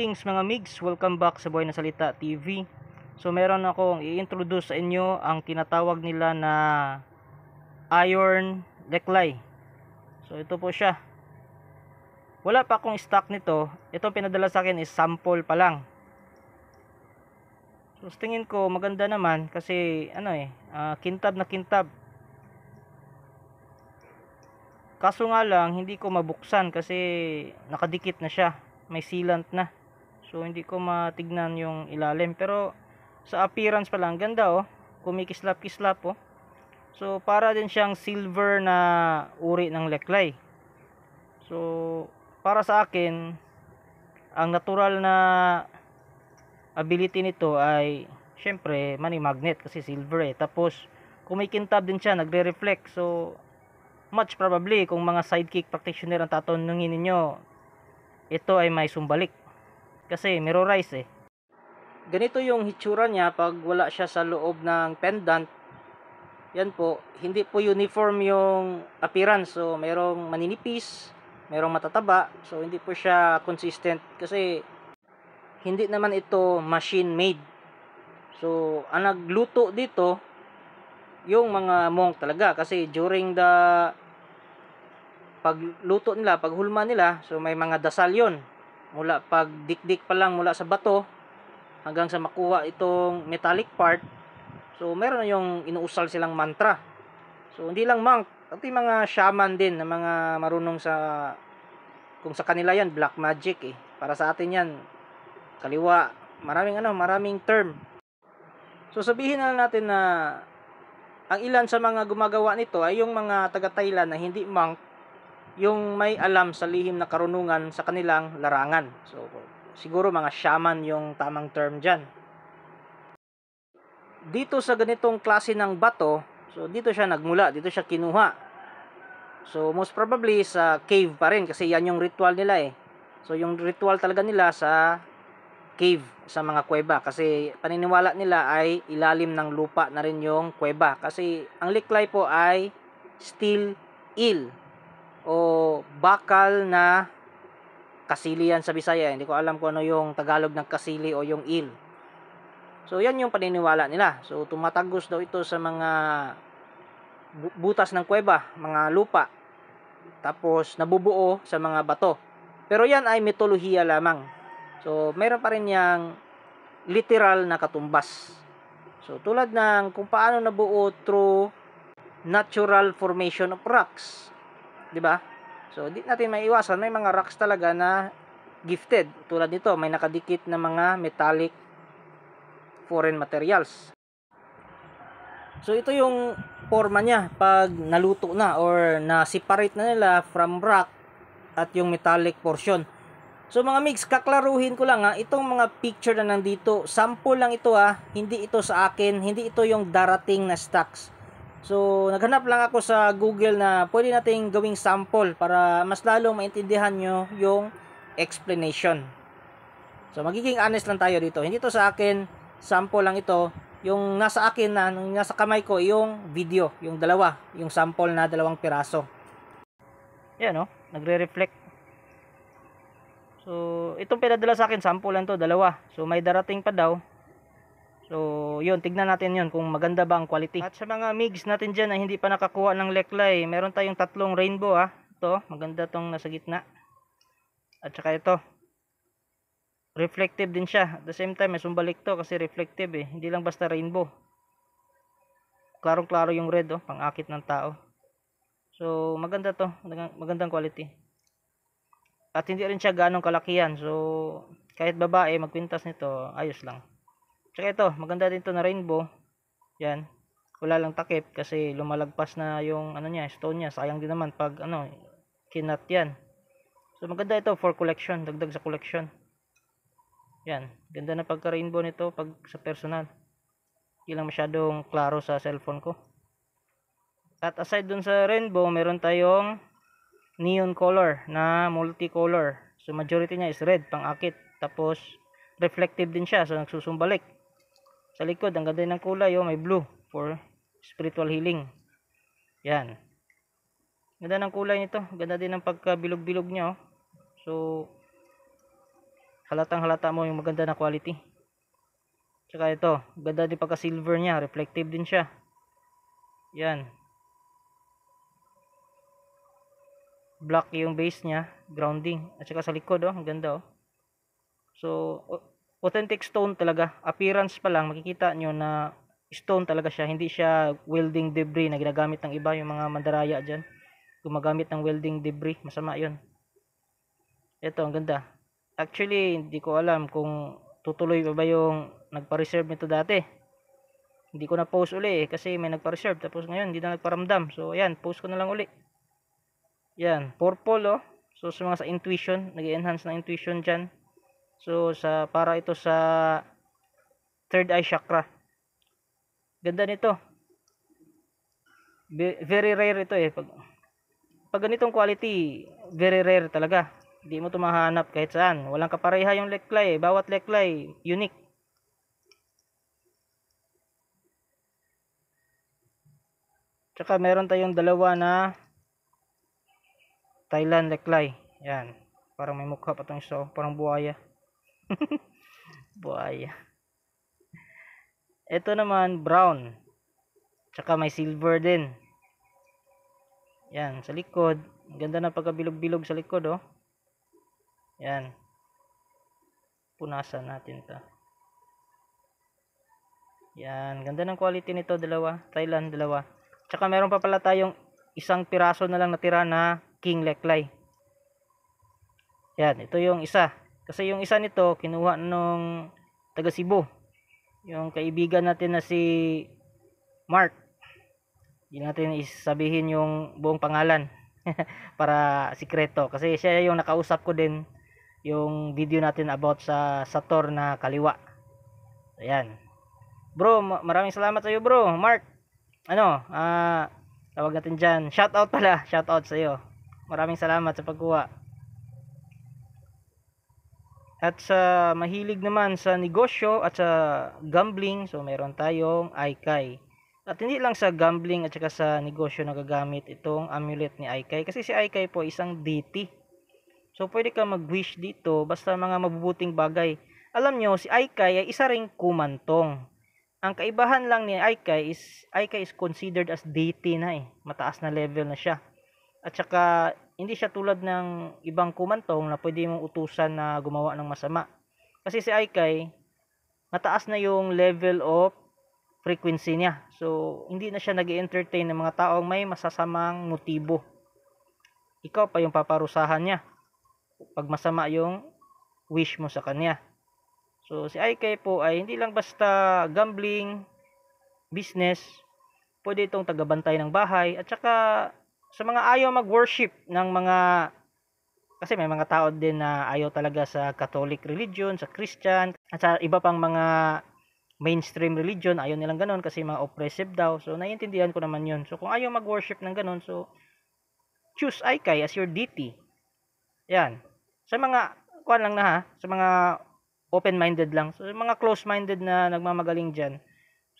Greetings mga migs, welcome back sa Buhay na Salita TV. So meron akong i-introduce sa inyo ang tinatawag nila na iron leklay. So ito po siya. Wala pa akong stock nito. Ito pinadala sa akin is sample pa lang. So tingin ko maganda naman kasi kintab na kintab. Kaso nga lang hindi ko mabuksan kasi nakadikit na siya. May sealant na. So hindi ko matignan yung ilalim, pero sa appearance pa lang ganda oh. Kumikislap-kislap oh. So para din siyang silver na uri ng leklay. So para sa akin ang natural na ability nito ay syempre money magnet kasi silver eh. Tapos kumikintab din siya, nagre-reflect. So much probably kung mga sidekick practitioner ang tatanungin ninyo, ito ay may sumbalik kasi mirrorize eh. Ganito yung hitsura niya pag wala siya sa loob ng pendant. Yan po, hindi po uniform yung appearance. So merong maninipis, merong matataba. So hindi po siya consistent kasi hindi naman ito machine made. So ang nagluto dito yung mga monk talaga kasi during the pagluto nila, paghulma nila, so may mga dasal yon. Mula pag dikdik pa lang mula sa bato hanggang sa makuha itong metallic part. So meron na yung inuusal silang mantra. So hindi lang monk, pati mga shaman din na mga marunong sa, kung sa kanila yan black magic eh. Para sa atin yan kaliwa. Maraming term. So sabihin na natin na ang ilan sa mga gumagawa nito ay yung mga taga-Thailand na hindi monk, yung may alam sa lihim na karunungan sa kanilang larangan. So siguro mga shaman yung tamang term dyan. Dito sa ganitong klase ng bato, so dito siya nagmula, dito siya kinuha. So most probably sa cave pa rin kasi yan yung ritual nila eh. So yung ritual talaga nila sa cave, sa mga kuweba, kasi paniniwala nila ay ilalim ng lupa na rin yung kuweba. Kasi ang leklay po ay steel eel o bakal na kasili yan sa Bisaya. Hindi ko alam kung ano yung Tagalog ng kasili o yung eel. So yan yung paniniwala nila. So tumatagos daw ito sa mga butas ng kuweba, mga lupa. Tapos nabubuo sa mga bato. Pero yan ay mitolohiya lamang. So meron pa rin yang literal na katumbas. So tulad ng kung paano nabuo through natural formation of rocks. 'Di ba? So di natin maiiwasan, may mga rocks talaga na gifted. Tulad nito, may nakadikit na mga metallic foreign materials. So ito yung forma niya pag naluto na or na-separate na nila from rock at yung metallic portion. So mga migs, kaklaruhin ko lang itong mga picture na nandito, sample lang ito hindi ito sa akin, hindi ito yung darating na stocks. So naghanap lang ako sa Google na pwede nating gawing sample para mas lalong maintindihan nyo yung explanation. So magiging honest lang tayo dito, hindi ito sa akin, sample lang ito. Yung nasa akin na, yung nasa kamay ko, yung video, yung dalawa, yung sample na 2 piraso. Yan nagre-reflect. So, itong pinadala sa akin, sample lang to, 2. So, may darating pa daw. So, yun, tignan natin yun kung maganda ba ang quality. At sa mga migs natin dyan na hindi pa nakakuha ng leklay, meron tayong 3 rainbow Ito, maganda tong nasa gitna. At saka ito. Reflective din siya. At the same time, may sumbalik to kasi reflective eh. Hindi lang basta rainbow. Klarong-klaro yung red pang-akit ng tao. So, maganda to. Magandang quality. At hindi rin siya ganong kalakihan. So, kahit babae magpintas nito, ayos lang. Tsaka ito, maganda din to na rainbow. Yan. Wala lang takip kasi lumalagpas na yung stone niya. Sayang din naman pag kinat yan. So, maganda ito for collection. Dagdag sa collection. Yan. Ganda na pagka rainbow nito pag sa personal. Hindi lang masyadong klaro sa cellphone ko. At aside dun sa rainbow, meron tayong neon color na multicolor. So majority niya is red, pang-akit. Tapos reflective din siya, so nagsusumbalik. Sa likod, ang ganda ng kulay may blue for spiritual healing. Yan. Ganda ng kulay nito. Ganda din ng pagkabilog-bilog niya So Halatang halata mo yung maganda na quality. Tsaka ito, ganda din pagka silver niya, reflective din siya. Yan. Black yung base niya, grounding. At saka sa likod, oh, ang ganda, oh. So, authentic stone talaga. Appearance pa lang, makikita nyo na stone talaga siya. Hindi siya welding debris na ginagamit ng iba, yung mga mandaraya dyan. Gumagamit ng welding debris, masama yun. Ito, ang ganda. Actually, hindi ko alam kung tutuloy pa ba yung nagpa-reserve nito dati. Hindi ko na post uli kasi may nagpa-reserve. Tapos ngayon, hindi na nagparamdam. So, ayan, post ko na lang uli. Yan, purple, oh. So, sa mga sa intuition, nag-enhance ng intuition dyan. So, para ito sa third eye chakra. Ganda nito. Very rare ito eh. Pag ganitong quality, very rare talaga. Hindi mo ito mahanap kahit saan. Walang kapareha yung leklay. Bawat leklay, unique. Tsaka meron tayong dalawa na Thailand leklay. Yan. Parang may mukha pa itong isa. Parang buhaya. Buhaya. Ito naman, brown. Tsaka may silver din. Yan, sa likod. Ang ganda ng pagkabilog-bilog sa likod, oh. Yan. Punasan natin to. Yan, ganda ng quality nito, dalawa. Thailand, dalawa. Tsaka meron pa pala tayong isang piraso na lang natira na king leklay. Yan, ito yung isa. Kasi yung isa nito, kinuha nung taga Cebu. Yung kaibigan natin na si Mark. Hindi natin isabihin yung buong pangalan. Para sikreto. Kasi siya yung nakausap ko din yung video natin about sa Sator na kaliwa. Ayan. Bro, maraming salamat sa iyo, bro. Mark. Tawag natin dyan. Shoutout pala. Shoutout sa iyo. Maraming salamat sa pagkuha. At sa mahilig naman sa negosyo at sa gambling, so meron tayong Aikai. At hindi lang sa gambling at saka sa negosyo nagagamit itong amulet ni Aikai. Kasi si Aikai po isang deity. So pwede ka mag-wish dito basta mga mabubuting bagay. Alam nyo, si Aikai ay isa ring kumantong. Ang kaibahan lang ni Aikai is considered as deity na eh. Mataas na level na siya. At saka hindi siya tulad ng ibang kumantong na pwede mong utusan na gumawa ng masama. Kasi si Aikai, mataas na yung level of frequency niya. So, hindi na siya nag-entertain ng mga taong may masasamang motibo. Ikaw pa yung paparusahan niya pag masama yung wish mo sa kanya. So, si Aikai po ay hindi lang basta gambling, business, pwede itong tagabantay ng bahay, at saka sa mga ayaw mag-worship ng mga, kasi may mga tao din na ayaw talaga sa Catholic religion, sa Christian, at sa iba pang mga mainstream religion, ayaw nilang ganun kasi mga oppressive daw. So, naiintindihan ko naman yun. So, kung ayaw mag-worship ng ganun, so, choose Aikai as your deity. Yan. Sa mga, kuhan lang na ha, sa mga open-minded lang. So, mga close-minded na nagmamagaling dyan.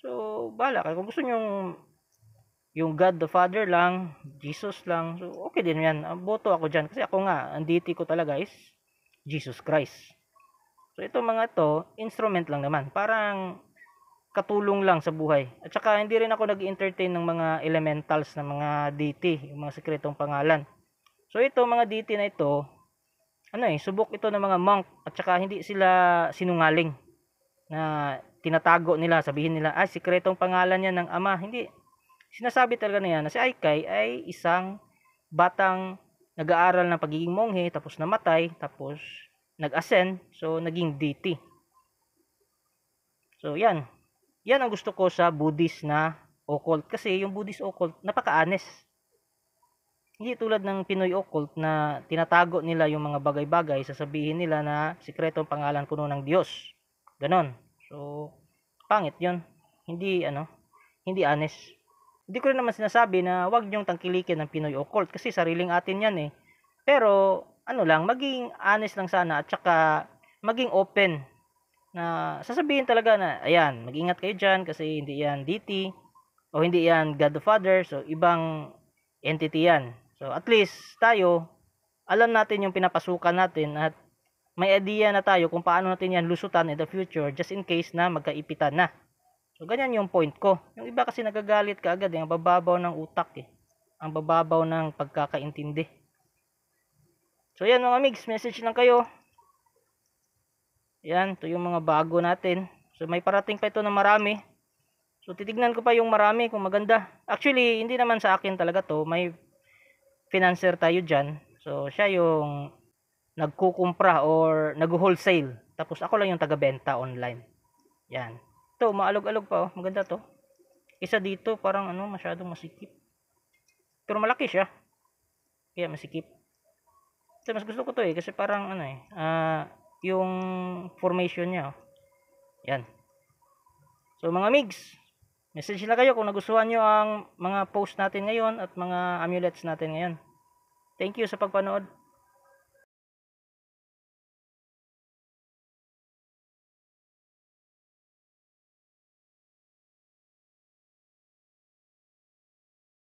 So, bahala kayo. Kung gusto nyo yung God the Father lang, Jesus lang, so okay din yan. Boto ako dyan. Kasi ako nga, ang deity ko talaga is Jesus Christ. So, ito mga to, instrument lang naman. Parang katulong lang sa buhay. At saka, hindi rin ako nag-entertain ng mga elementals na mga deity, yung mga sekretong pangalan. So, ito, mga deity na ito, subok ito ng mga monk. At saka, hindi sila sinungaling na tinatago nila, sabihin nila, sekretong pangalan yan ng ama. Hindi. Sinasabi talaga na yan na si Aikai ay isang batang nag-aaral ng pagiging monghe, tapos namatay, tapos nag-ascend, so naging deity. So yan. Yan ang gusto ko sa Buddhist na occult. Kasi yung Buddhist occult, napaka-honest. Hindi tulad ng Pinoy occult na tinatago nila yung mga bagay-bagay, sasabihin nila na sikretong pangalan kuno ng Diyos. Ganon. So, pangit yun. Hindi honest. Hindi ko rin naman sinasabi na wag niyong tangkilikin ng Pinoy occult kasi sariling atin yan eh. Pero, maging honest lang sana at saka maging open na sasabihin talaga na, ayan, mag-ingat kayo dyan kasi hindi yan deity o hindi yan God the Father, so ibang entity yan. So, at least tayo, alam natin yung pinapasukan natin at may idea na tayo kung paano natin yan lusutan in the future just in case na magkaipitan na. So ganyan yung point ko. Yung iba kasi nagagalit kaagad ang bababaw ng utak ang bababaw ng pagkakaintindi. So yan mga migs, message lang kayo. Yan, ito yung mga bago natin. So may parating pa ito na marami. So titignan ko pa yung marami kung maganda. Actually, hindi naman sa akin talaga to. May financer tayo dyan. So siya yung nagkukumpra or nag-wholesale. Tapos ako lang yung taga-benta online. Yan. Ito, maalog-alog pa oh. Maganda to. Isa dito, parang masyadong masikip. Pero malaki siya. Kaya masikip. So, mas gusto ko to kasi parang yung formation niya oh. Yan. So mga migs, message na kayo kung nagustuhan nyo ang mga post natin ngayon at mga amulets natin ngayon. Thank you sa pagpanood.